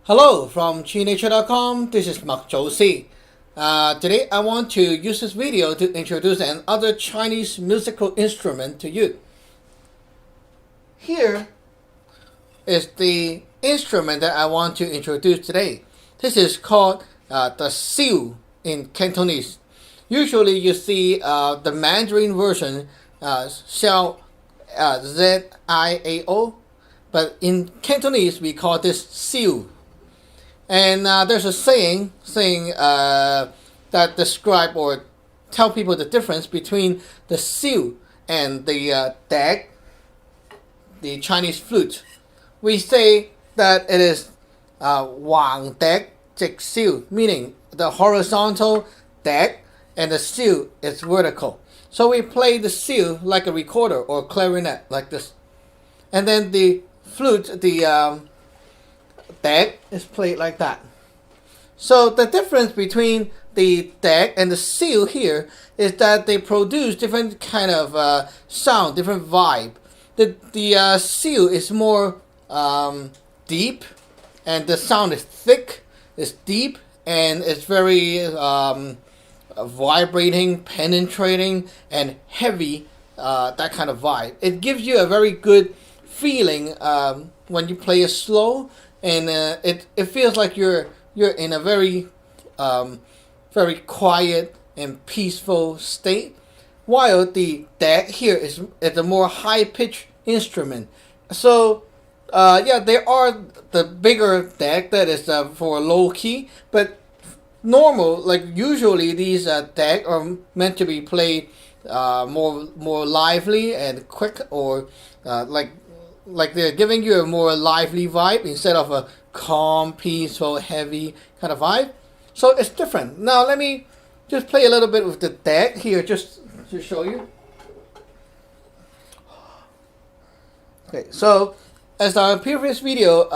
Hello from ChiNature.com. This is Mak Zhou. Today I want to use this video to introduce another Chinese musical instrument to you. Here is the instrument that I want to introduce today. This is called the Xiao in Cantonese. Usually you see the Mandarin version, Xiao, Z-I-A-O, but in Cantonese we call this Xiao. And there's a saying that describe or tell people the difference between the xiao and the dag, the Chinese flute. We say that it is wang dag jik xiao, meaning the horizontal dag and the xiao is vertical. So we play the xiao like a recorder or clarinet like this, and then the flute, the dag is played like that. So the difference between the dag and the xiao here is that they produce different kind of sound, different vibe. The xiao is more deep, and the sound is thick, it's deep, and it's very vibrating, penetrating, and heavy. That kind of vibe. It gives you a very good feeling when you play it slow. And it feels like you're in a very very quiet and peaceful state, while the dag here is a more high pitched instrument. So yeah, there are the bigger dag that is for low key, but normal, like usually these dag are meant to be played more lively and quick, or like they're giving you a more lively vibe instead of a calm, peaceful, heavy kind of vibe. So it's different. Now let me just play a little bit with the dag here just to show you. Okay, so as our previous video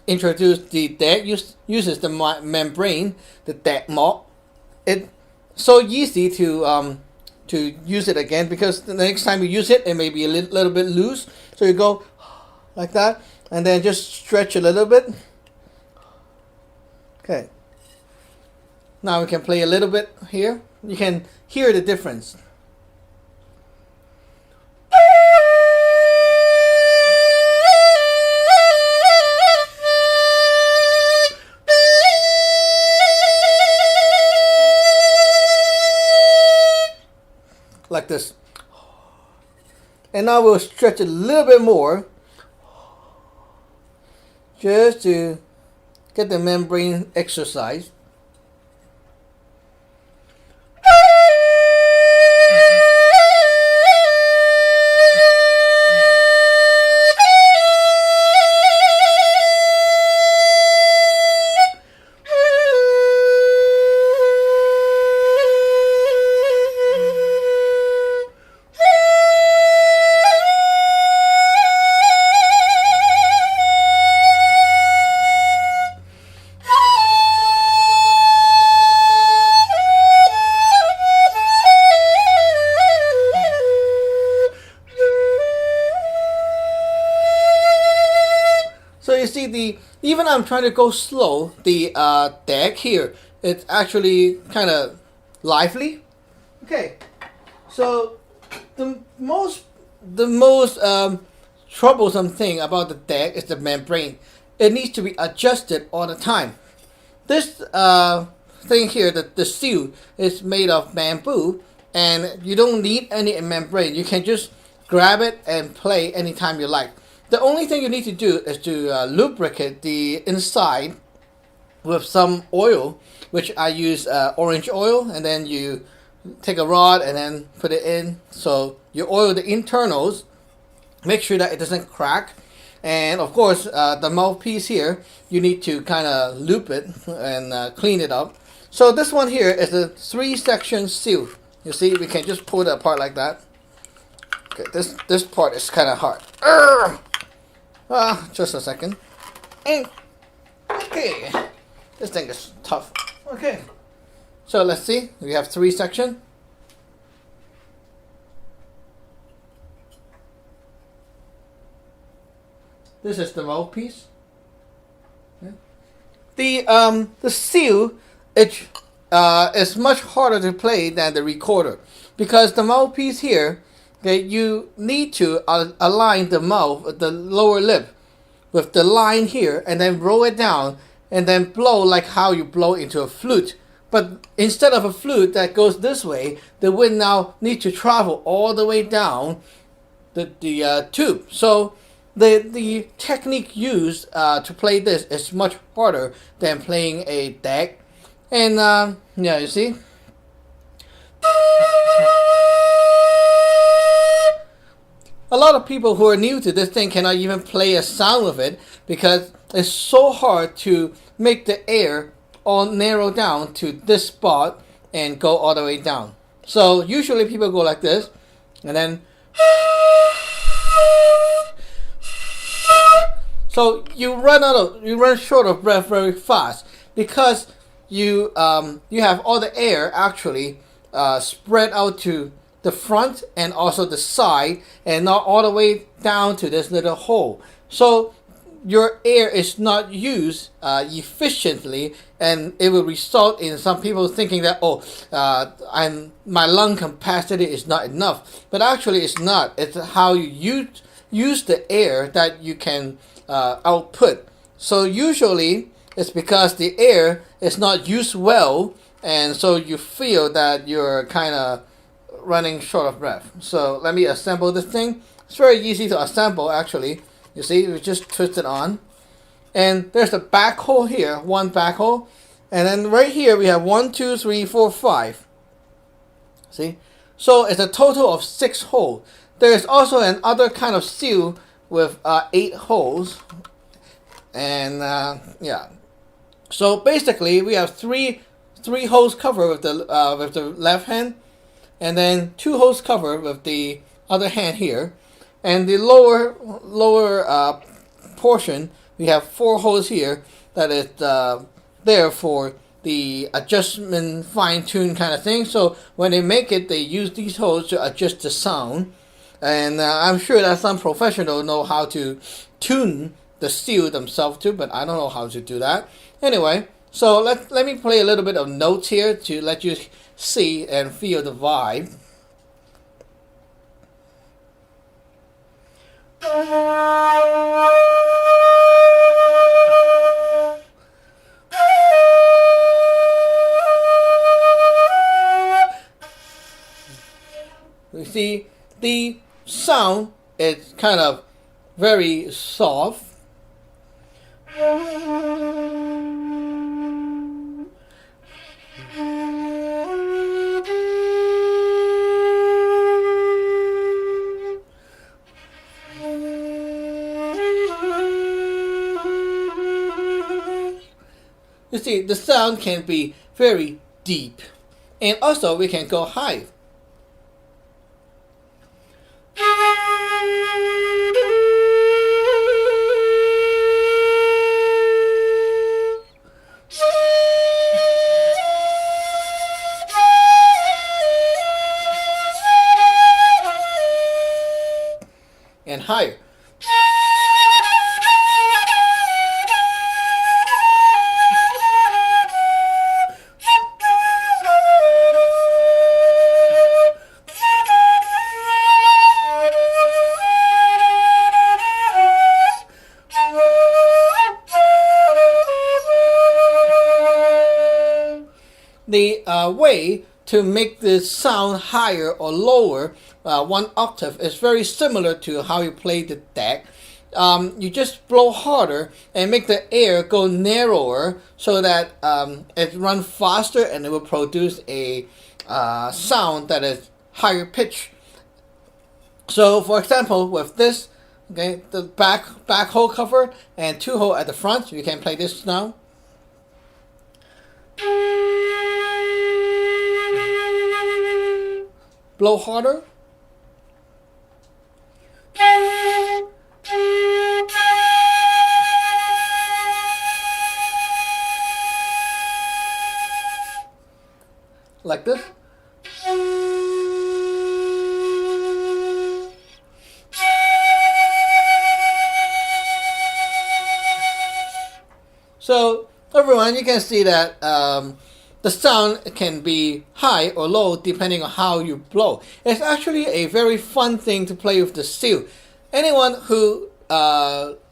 introduced, the dag uses the membrane, the dag mop. It's so easy to use it again, because the next time you use it, it may be a little bit loose. So you go like that, and then just stretch a little bit. Okay. Now we can play a little bit here. You can hear the difference. Like this. And now we'll stretch a little bit more, just to get the membrane exercise. So you see, even I'm trying to go slow, the dag here, it's actually kind of lively. Okay, so the most troublesome thing about the dag is the membrane. It needs to be adjusted all the time. This thing here, the xiao, is made of bamboo, and you don't need any membrane. You can just grab it and play anytime you like. The only thing you need to do is to lubricate the inside with some oil, which I use orange oil, and then you take a rod and then put it in. So you oil the internals, make sure that it doesn't crack, and of course the mouthpiece here, you need to kind of loop it and clean it up. So this one here is a 3-section xiao. You see, we can just pull it apart like that. Okay, this part is kind of hard. Just a second. Okay, this thing is tough. Okay, so let's see. We have 3 sections. This is the mouthpiece. Yeah. The Xiao, it is much harder to play than the recorder, because the mouthpiece here, okay, you need to align the mouth, the lower lip, with the line here, and then roll it down, and then blow like how you blow into a flute. But instead of a flute that goes this way, the wind now needs to travel all the way down the tube. So the technique used to play this is much harder than playing a deck. And yeah, you see. A lot of people who are new to this thing cannot even play a sound with it, because it's so hard to make the air all narrow down to this spot and go all the way down. So usually people go like this, and then so you run short of breath very fast, because you have all the air actually spread out to the front and also the side, and not all the way down to this little hole. So your air is not used efficiently, and it will result in some people thinking that, my lung capacity is not enough. But actually it's not. It's how you use the air that you can output. So usually it's because the air is not used well, and so you feel that you're kind of running short of breath. So let me assemble this thing. It's very easy to assemble, actually. You see, we just twist it on, and there's a back hole here, one back hole, and then right here we have 1, 2, 3, 4, 5. See, so it's a total of 6 holes. There is also another kind of seal with 8 holes, and yeah. So basically, we have three holes covered with the left hand, and then 2 holes covered with the other hand here, and the lower portion we have 4 holes here that is there for the adjustment, fine-tune kind of thing. So when they make it, they use these holes to adjust the sound, and I'm sure that some professionals know how to tune the steel themselves too, but I don't know how to do that. Anyway, so let me play a little bit of notes here to let you see and feel the vibe. You see, the sound is kind of very soft. You see, the sound can be very deep, and also we can go high. And higher. The way to make the sound higher or lower 1 octave is very similar to how you play the deck. You just blow harder and make the air go narrower, so that it runs faster and it will produce a sound that is higher pitch. So for example, with this, okay, the back hole cover and 2 hole at the front, you can play this now. Blow harder. Like this. So everyone, you can see that the sound can be high or low depending on how you blow. It's actually a very fun thing to play with the Xiao. Anyone who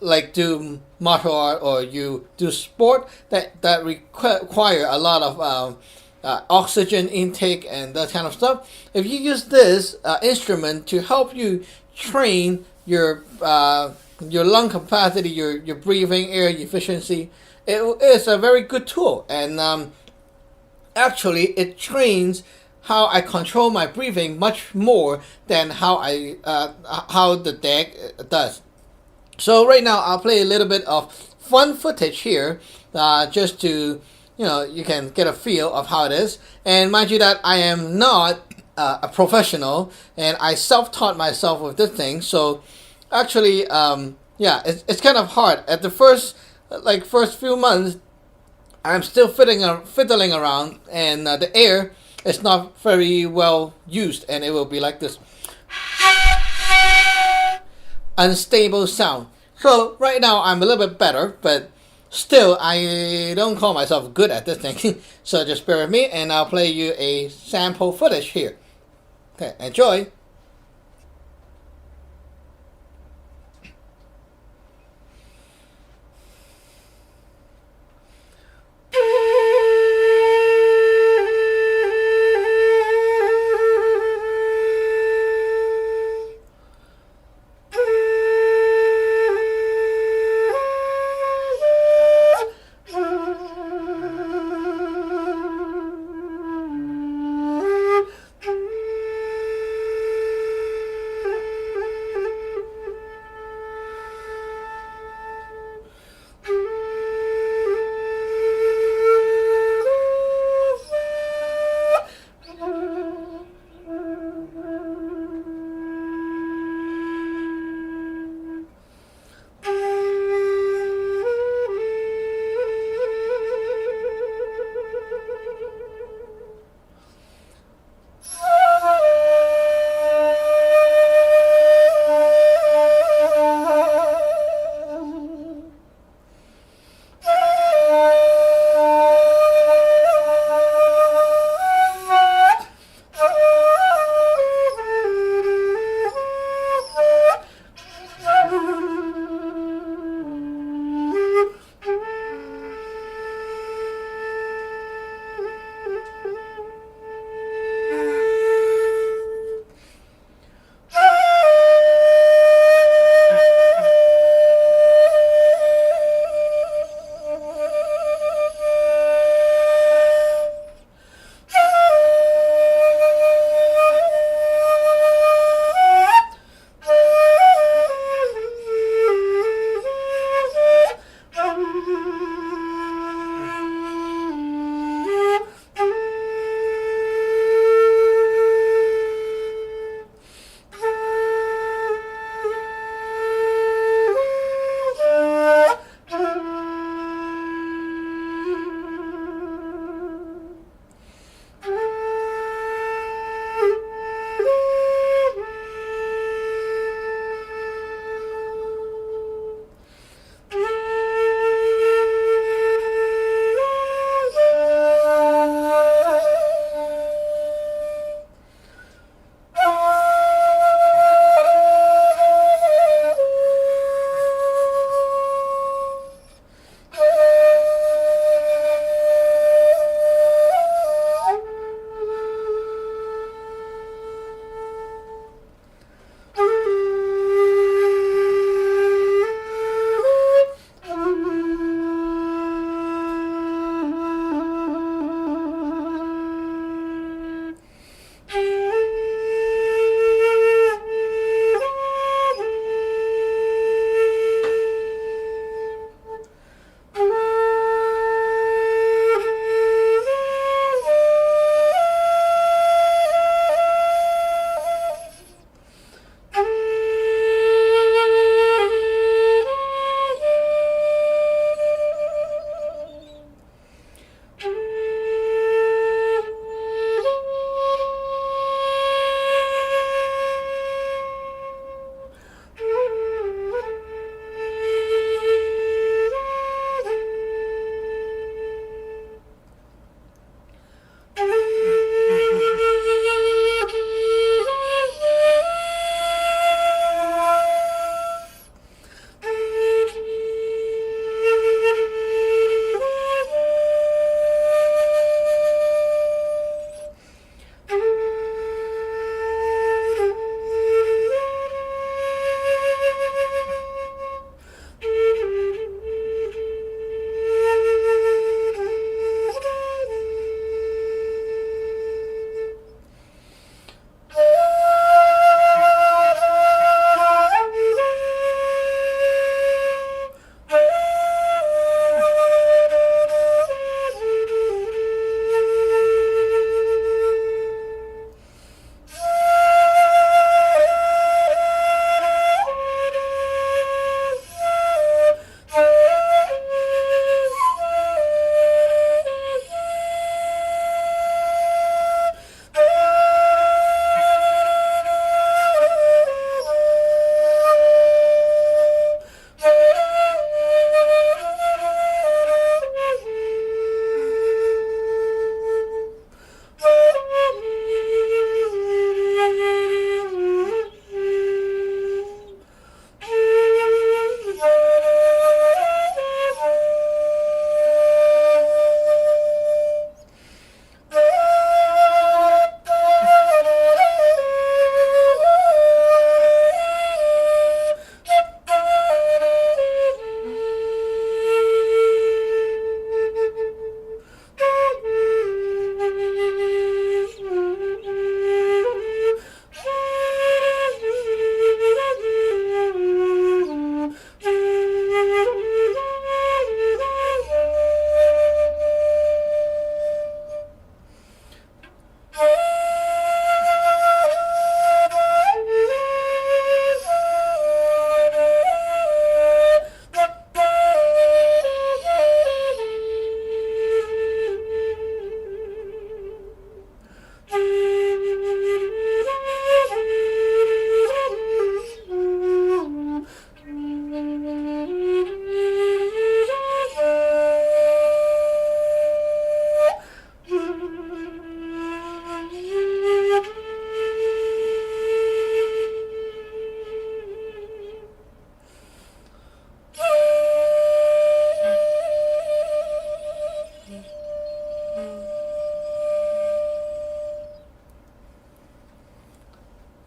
like do martial art or you do sport that require a lot of oxygen intake and that kind of stuff. If you use this instrument to help you train your lung capacity, your breathing, air efficiency, it is a very good tool. And actually, it trains how I control my breathing much more than how the deck does. So right now, I'll play a little bit of fun footage here, just to you can get a feel of how it is. And mind you that I am not a professional, and I self-taught myself with this thing. So actually, yeah, it's kind of hard at the first few months. I'm still fiddling around, and the air is not very well used, and it will be like this unstable sound. So right now I'm a little bit better, but still I don't call myself good at this thing. So just bear with me, and I'll play you a sample footage here. Okay, enjoy.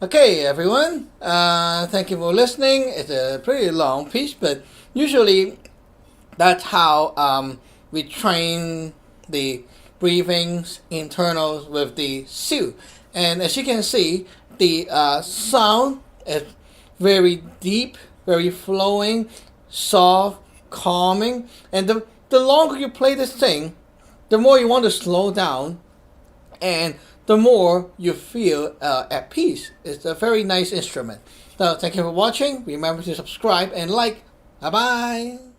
Okay, everyone. Thank you for listening. It's a pretty long piece, but usually that's how we train the breathings internals with the Xiao. And as you can see, the sound is very deep, very flowing, soft, calming. And the longer you play this thing, the more you want to slow down, and the more you feel at peace. It's a very nice instrument. So thank you for watching. Remember to subscribe and like. Bye bye.